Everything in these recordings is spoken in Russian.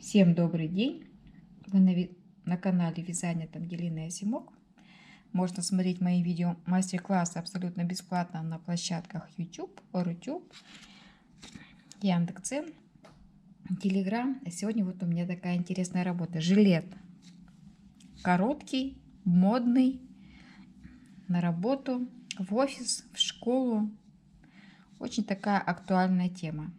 Всем добрый день! Вы на канале Вязание от Ангелины Азимок. Можно смотреть мои видео мастер-классы абсолютно бесплатно на площадках YouTube, Рутюб, Яндекс.Дзен, Телеграм. А сегодня вот у меня такая интересная работа. Жилет. Короткий, модный, на работу, в офис, в школу. Очень такая актуальная тема.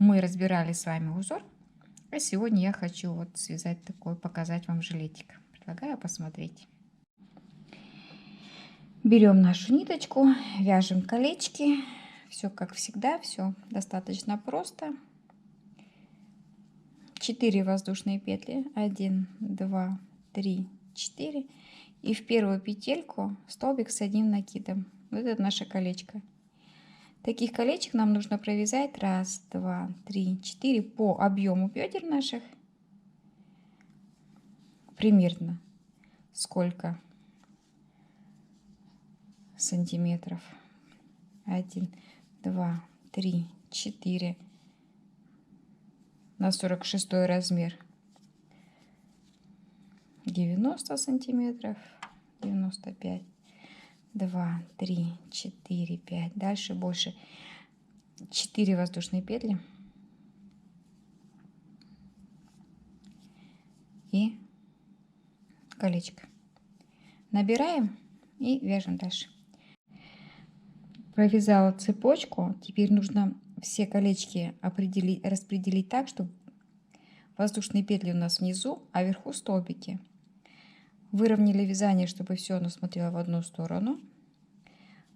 Мы разбирали с вами узор. А сегодня я хочу вот связать такой, показать вам жилетик. Предлагаю посмотреть. Берем нашу ниточку, вяжем колечки. Все как всегда, все достаточно просто. 4 воздушные петли. 1, 2, 3, 4. И в первую петельку столбик с одним накидом. Вот это наше колечко. Таких колечек нам нужно провязать 1, 2, 3, 4 по объему бедер наших. Примерно сколько сантиметров? 1, 2, 3, 4 на 46 размер 90 сантиметров, 95, 2, 3, 4, 5. Дальше больше 4 воздушные петли и колечко. Набираем и вяжем дальше. Провязала цепочку. Теперь нужно все колечки распределить так, чтобы воздушные петли у нас внизу, а вверху столбики. Выровняли вязание, чтобы все оно смотрело в одну сторону.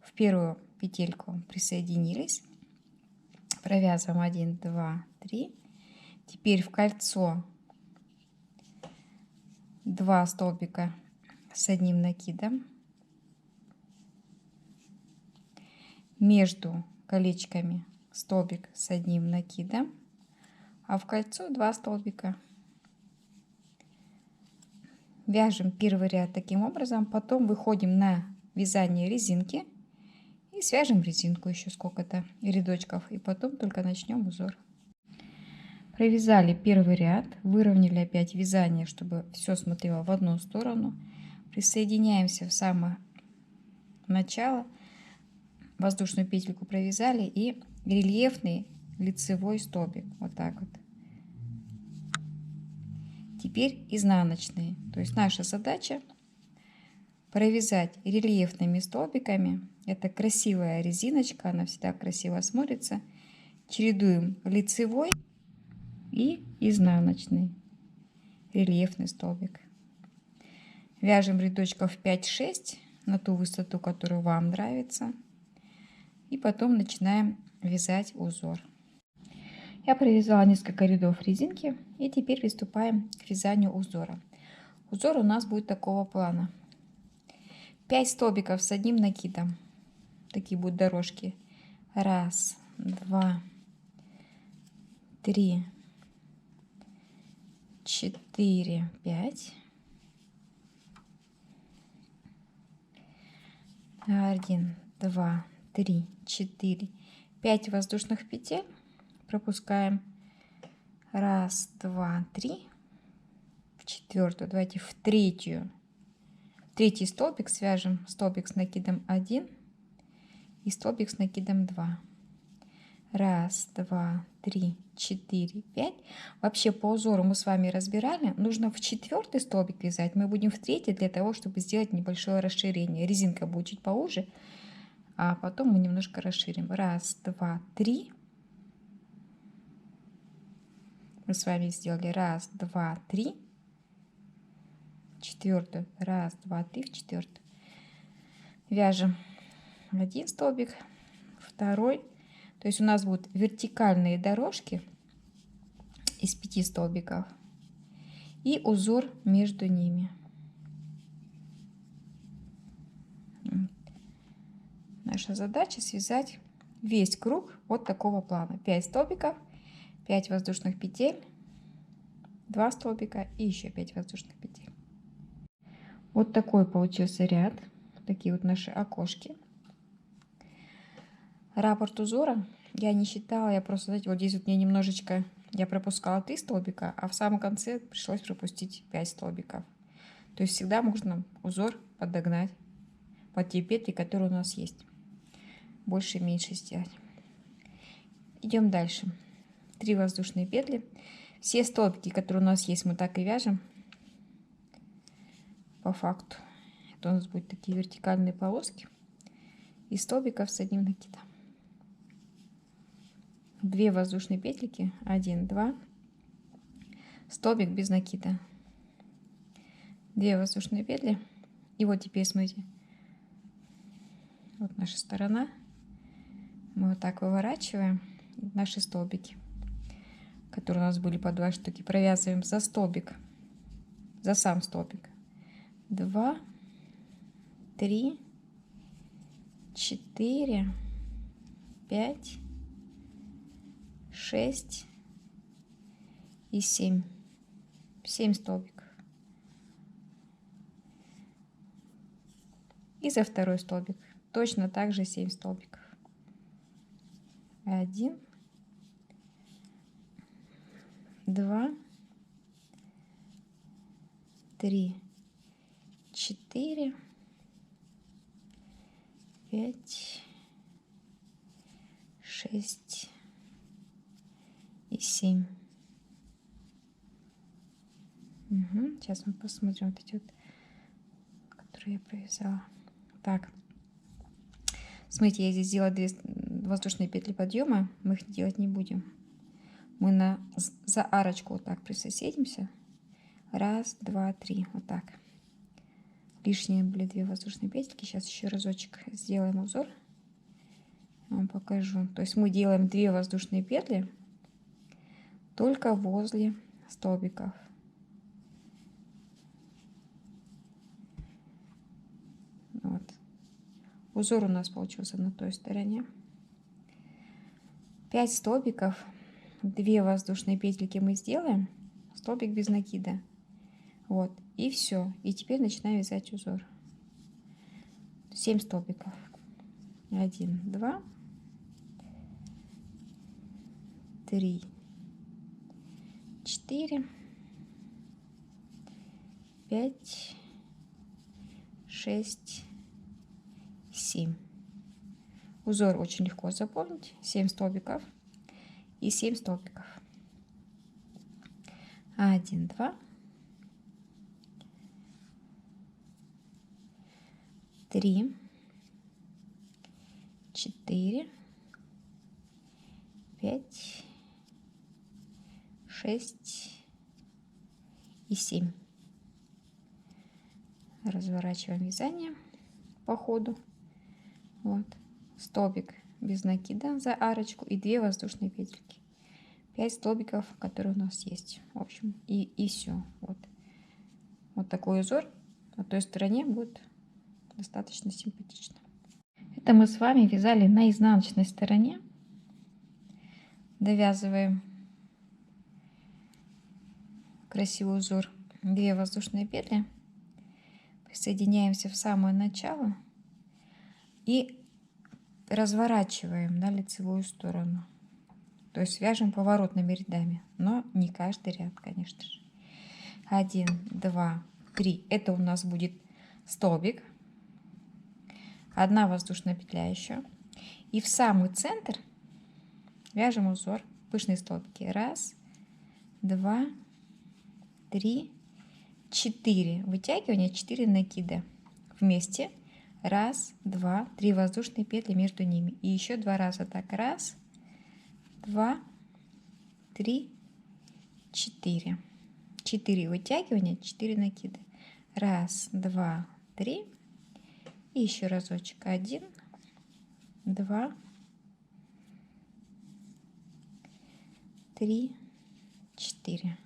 В первую петельку присоединились. Провязываем 1, 2, 3. Теперь в кольцо 2 столбика с одним накидом. Между колечками столбик с одним накидом, а в кольцо 2 столбика. Вяжем первый ряд таким образом, потом выходим на вязание резинки и свяжем резинку еще сколько-то рядочков, и потом только начнем узор. Провязали первый ряд, выровняли опять вязание, чтобы все смотрело в одну сторону. Присоединяемся в самое начало, воздушную петельку провязали и рельефный лицевой столбик, вот так вот. Теперь изнаночные, то есть наша задача провязать рельефными столбиками. Это красивая резиночка, она всегда красиво смотрится. Чередуем лицевой и изнаночный рельефный столбик. Вяжем рядочков 5-6 на ту высоту, которую вам нравится. И потом начинаем вязать узор. Я провязала несколько рядов резинки, и теперь приступаем к вязанию узора. Узор у нас будет такого плана. 5 столбиков с одним накидом. Такие будут дорожки. 1, 2, 3, 4, 5. 1, 2, 3, 4, 5 воздушных петель. Пропускаем 1, 2, 3. В четвертую, давайте в третью. Третий столбик свяжем столбик с накидом 1 и столбик с накидом 2. 1, 2, 3, 4, 5. Вообще по узору мы с вами разбирали. Нужно в четвертый столбик вязать. Мы будем в третий для того, чтобы сделать небольшое расширение. Резинка будет чуть поуже, а потом мы немножко расширим. 1, 2, 3. Мы с вами сделали 1, 2, 3. Четвертую. 1, 2, 3 в четвертую. Вяжем один столбик, второй. То есть у нас будут вертикальные дорожки из 5 столбиков и узор между ними. Наша задача связать весь круг вот такого плана. 5 столбиков, 5 воздушных петель, 2 столбика и еще 5 воздушных петель. Вот такой получился ряд. Такие вот наши окошки. Раппорт узора я не считала, я просто, знаете, вот здесь вот мне немножечко, я пропускала 3 столбика, а в самом конце пришлось пропустить 5 столбиков. То есть всегда можно узор подогнать под те петли, которые у нас есть. Больше и меньше сделать. Идем дальше. 3 воздушные петли. Все столбики, которые у нас есть, мы так и вяжем. По факту. Это у нас будут такие вертикальные полоски из столбиков с одним накидом. 2 воздушные петлики, 1, 2, столбик без накида, 2 воздушные петли. И вот теперь смотрите, вот наша сторона, мы вот так выворачиваем наши столбики, которые у нас были по 2 штуки, провязываем за столбик, за сам столбик, 2, 3, 4, 5, 6 и 7. 7 столбиков. И за второй столбик точно так же 7 столбиков. 1, 2, 3, 4, 5, 6 и 7. Сейчас мы посмотрим вот эти вот, которые я провязала. Так, смотрите, я здесь сделала 2 воздушные петли подъема, мы их делать не будем. Мы за арочку вот так присоседимся. 1, 2, 3, вот так. Лишние были 2 воздушные петельки. Сейчас еще разочек сделаем узор. Я вам покажу. То есть мы делаем 2 воздушные петли только возле столбиков. Вот. Узор у нас получился на той стороне. 5 столбиков, 2 воздушные петельки мы сделаем, столбик без накида. Вот, и все. И теперь начинаем вязать узор. 7 столбиков. 1, 2, 3, 4, 5, 6, 7. Узор очень легко запомнить. 7 столбиков и 7 столбиков. 1, 2, 3, 4, 5, 6 и 7. Разворачиваем вязание по ходу. Вот. Столбик без накида за арочку и 2 воздушные петельки. 5 столбиков, которые у нас есть. В общем, и все. Вот такой узор на той стороне будет достаточно симпатично. Это мы с вами вязали на изнаночной стороне. Довязываем красивый узор. 2 воздушные петли. Присоединяемся в самое начало и разворачиваем на лицевую сторону. То есть вяжем поворотными рядами, но не каждый ряд, конечно же. 1, 2, 3. Это у нас будет столбик. 1 воздушная петля еще. И в самый центр вяжем узор, пышные столбики. 1, 2, 3, 4. Вытягивание, 4 накида. Вместе. 1, 2, 3 воздушные петли между ними. И еще 2 раза так. 1, 2, 3, 4. 4 вытягивания, 4 накида. 1, 2, 3. И еще разочек. 1, 2, 3, 4.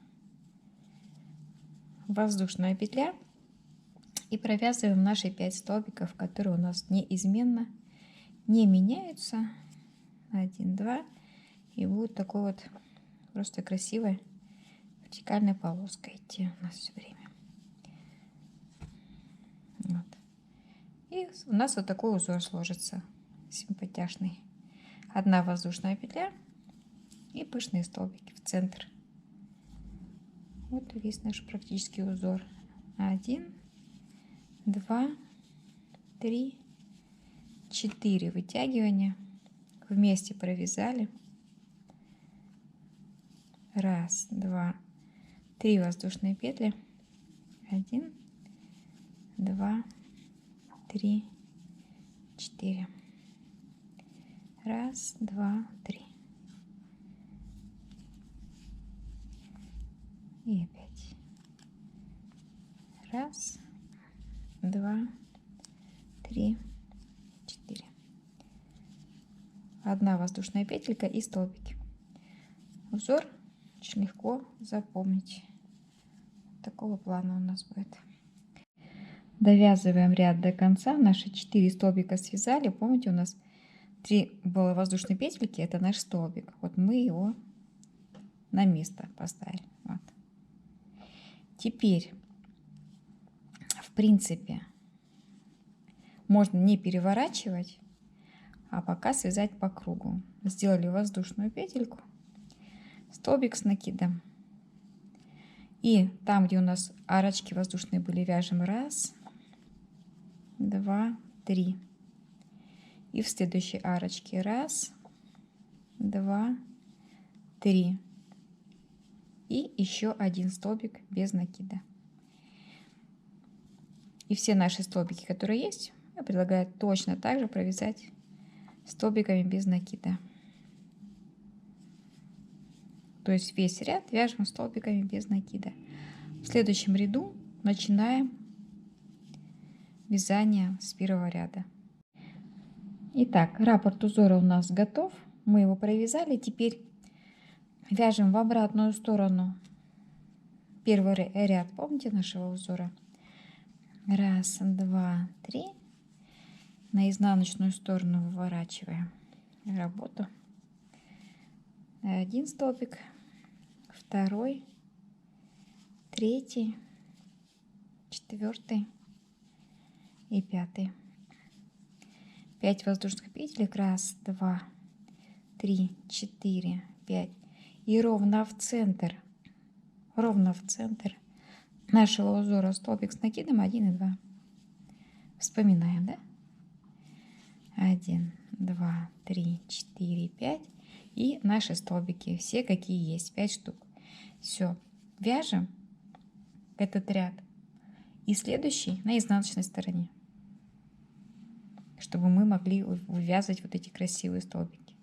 Воздушная петля. И провязываем наши 5 столбиков, которые у нас неизменно не меняются. 1, 2. И будет такой вот просто красивой вертикальной полоской идти у нас все время. Вот. И у нас вот такой узор сложится симпатяшный. 1 воздушная петля и пышные столбики в центр. Вот весь наш практический узор. 1, 2, 3, 4 вытягивания. Вместе провязали. 1, 2, 3 воздушные петли. 1, 2, 3, 4. 1, 2, 3. И опять. 1, 2, 3, 4. 1 воздушная петелька и столбики. Узор очень легко запомнить. Такого плана у нас будет. Довязываем ряд до конца. Наши 4 столбика связали. Помните, у нас 3 было воздушные петельки. Это наш столбик. Вот мы его на место поставили. Вот. Теперь, в принципе, можно не переворачивать, а пока связать по кругу. Сделали воздушную петельку, столбик с накидом. И там, где у нас арочки воздушные были, вяжем 1, 2, 3. И в следующей арочке 1, 2, 3. И еще 1 столбик без накида. И все наши столбики, которые есть, я предлагаю точно так же провязать столбиками без накида. То есть весь ряд вяжем столбиками без накида. В следующем ряду начинаем вязание с первого ряда. Итак, раппорт узора у нас готов. Мы его провязали. Теперь вяжем в обратную сторону первый ряд. Помните нашего узора? 1, 2, 3. На изнаночную сторону выворачиваем работу. 1 столбик, 2, 3, 4 и 5. 5 воздушных петелек. 1, 2, 3, 4, 5. И ровно в центр нашего узора столбик с накидом 1 и 2. Вспоминаем, да? 1, 2, 3, 4, 5. И наши столбики, все какие есть, 5 штук. Все, вяжем этот ряд и следующий на изнаночной стороне, чтобы мы могли вывязывать вот эти красивые столбики.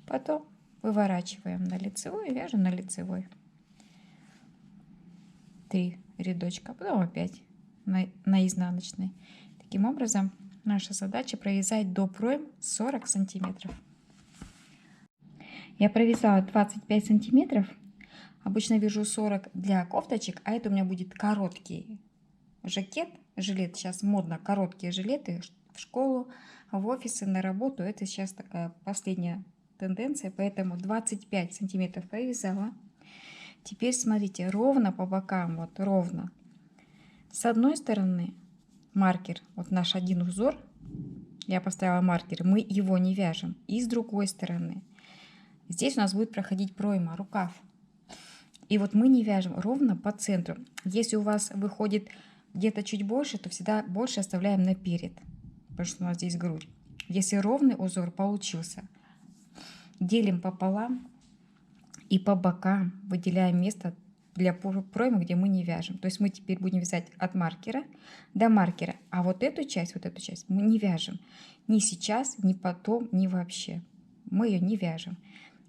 Потом выворачиваем на лицевой и вяжем на лицевой 3 рядочка, потом опять на изнаночной. Таким образом, наша задача провязать до пройм 40 сантиметров. Я провязала 25 сантиметров. Обычно вяжу 40 для кофточек, а это у меня будет короткий жакет, жилет. Сейчас модно короткие жилеты в школу, в офисы, на работу. Это сейчас такая последняя тенденция, поэтому 25 сантиметров провязала. Теперь смотрите, ровно по бокам, вот ровно. С одной стороны маркер, вот наш один узор, я поставила маркер, мы его не вяжем. И с другой стороны, здесь у нас будет проходить пройма, рукав. И вот мы не вяжем ровно по центру. Если у вас выходит где-то чуть больше, то всегда больше оставляем наперед, потому что у нас здесь грудь. Если ровный узор получился, делим пополам и по бокам выделяем место для проймы, где мы не вяжем. То есть мы теперь будем вязать от маркера до маркера. А вот эту часть мы не вяжем. Ни сейчас, ни потом, ни вообще. Мы ее не вяжем.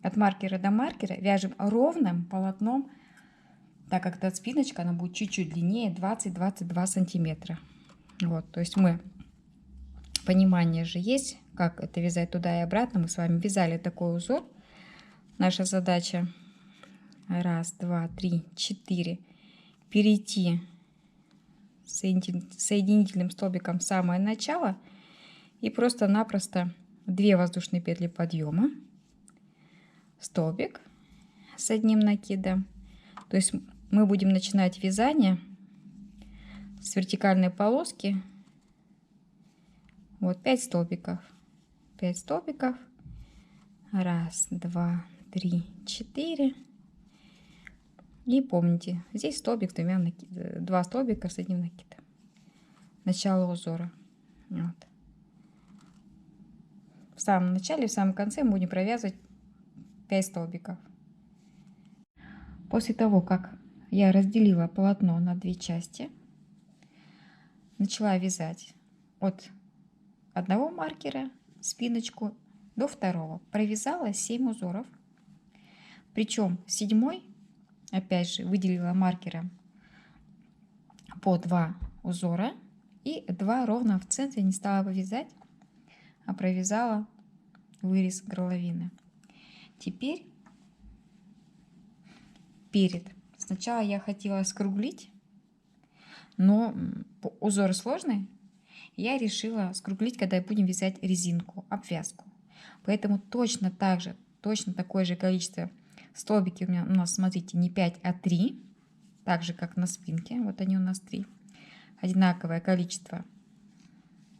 От маркера до маркера вяжем ровным полотном, так как эта спиночка, она будет чуть-чуть длиннее, 20-22 сантиметра. Вот, то есть понимание же есть, как это вязать туда и обратно. Мы с вами вязали такой узор. Наша задача 1, 2, 3, 4 перейти соединительным столбиком в самое начало и просто-напросто 2 воздушные петли подъема, столбик с одним накидом. То есть мы будем начинать вязание с вертикальной полоски. Вот 5 столбиков. 5 столбиков. Раз, два, три, четыре. И помните, здесь столбик с двумя накидом, 2 столбика с одним накидом. Начало узора. Вот. В самом начале, в самом конце мы будем провязывать 5 столбиков. После того, как я разделила полотно на 2 части, начала вязать от одного маркера спиночку до второго. Провязала 7 узоров. Причем 7-й, опять же, выделила маркером по 2 узора и 2 ровно в центре не стала вязать, а провязала вырез горловины. Теперь сначала я хотела скруглить, но узор сложный, я решила скруглить, когда будем вязать резинку, обвязку. Поэтому точно такое же количество столбики у нас, смотрите, не 5, а 3, так же как на спинке. Вот они у нас 3. Одинаковое количество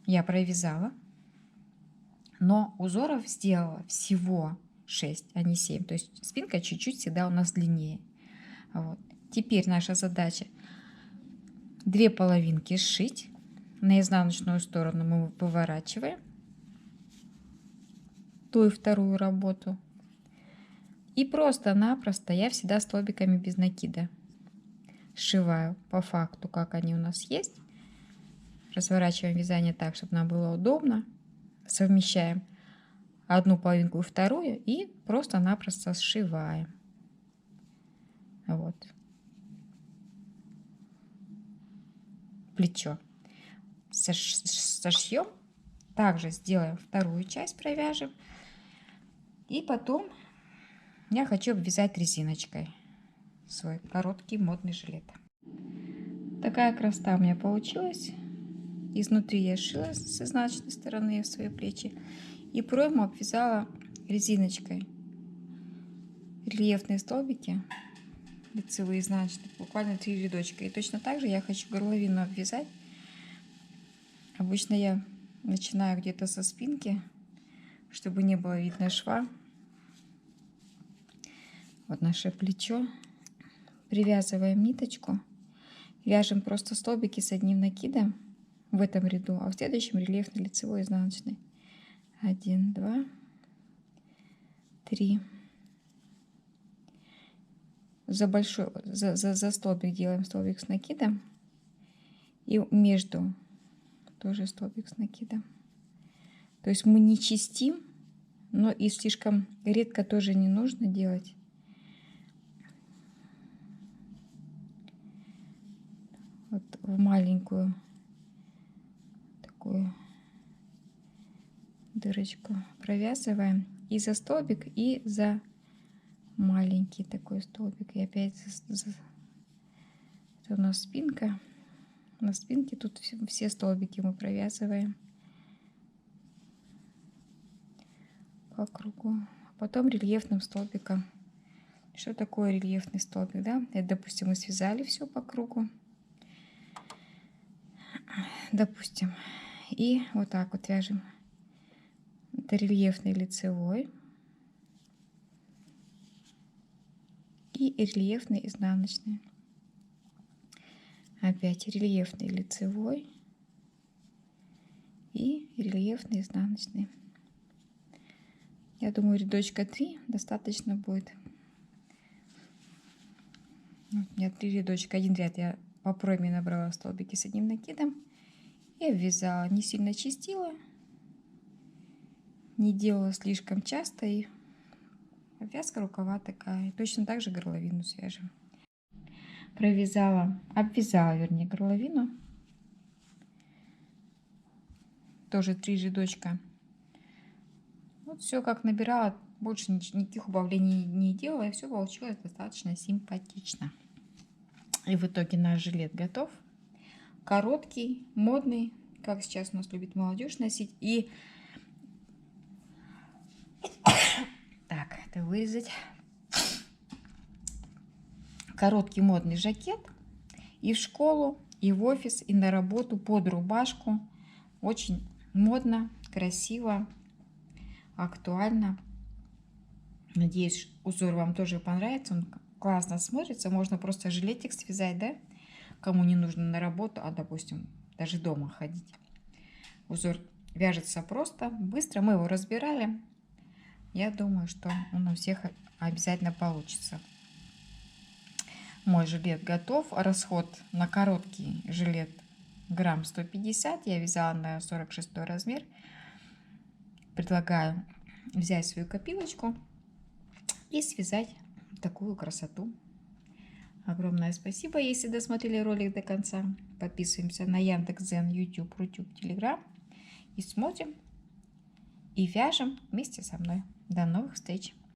я провязала, но узоров сделала всего 6, а не 7. То есть спинка чуть-чуть всегда у нас длиннее. Вот. Теперь наша задача 2 половинки сшить. На изнаночную сторону мы выворачиваем ту и вторую работу. И просто-напросто я всегда столбиками без накида сшиваю по факту, как они у нас есть. Разворачиваем вязание так, чтобы нам было удобно. Совмещаем одну половинку и вторую и просто-напросто сшиваем. Вот. Плечо. Сошьем. Также сделаем вторую часть, провяжем. И потом я хочу обвязать резиночкой свой короткий модный жилет. Такая красота у меня получилась. Изнутри я сшила с изнаночной стороны в свои плечи. И пройму обвязала резиночкой. Рельефные столбики, лицевые, изнаночные, буквально 3 рядочка. И точно так же я хочу горловину обвязать. Обычно я начинаю где-то со спинки, чтобы не было видно шва. Вот наше плечо. Привязываем ниточку. Вяжем просто столбики с одним накидом в этом ряду, а в следующем рельефный, лицевой, изнаночный. 1, 2, 3. За столбик делаем столбик с накидом. И между тоже столбик с накидом. То есть мы не чистим, но и слишком редко тоже не нужно делать. Вот в маленькую такую дырочку провязываем и за столбик, и за маленький такой столбик. И опять это у нас спинка. На спинке тут все столбики мы провязываем по кругу. А потом рельефным столбиком. Что такое рельефный столбик, да? Это, допустим, мы связали все по кругу. Допустим. И вот так вот вяжем. Это рельефный лицевой. И рельефный изнаночный. Опять рельефный лицевой. И рельефный изнаночный. Я думаю, рядочка 3 достаточно будет. Вот у меня 3 рядочка. Один ряд я по пройме набрала столбики с одним накидом и обвязала. Не сильно чистила, не делала слишком часто. И обвязка рукава такая. И точно так же горловину свяжем. Обвязала, вернее, горловину. Тоже 3 рядочка. Вот все как набирала, больше никаких убавлений не делала, и все получилось достаточно симпатично. И в итоге наш жилет готов. Короткий, модный, как сейчас у нас любит молодежь носить. И так, это вырезать. Короткий модный жакет. И в школу, и в офис, и на работу, под рубашку. Очень модно, красиво, актуально. Надеюсь, узор вам тоже понравится. Он классно смотрится. Можно просто жилетик связать, да? Кому не нужно на работу, а, допустим, даже дома ходить. Узор вяжется просто, быстро. Мы его разбирали. Я думаю, что он у всех обязательно получится. Мой жилет готов. Расход на короткий жилет грамм 150. Я вязала на 46 размер. Предлагаю взять свою копилочку и связать такую красоту. Огромное спасибо, если досмотрели ролик до конца. Подписываемся на Яндекс.Дзен, YouTube, Рутюб, Телеграм. И смотрим, и вяжем вместе со мной. До новых встреч!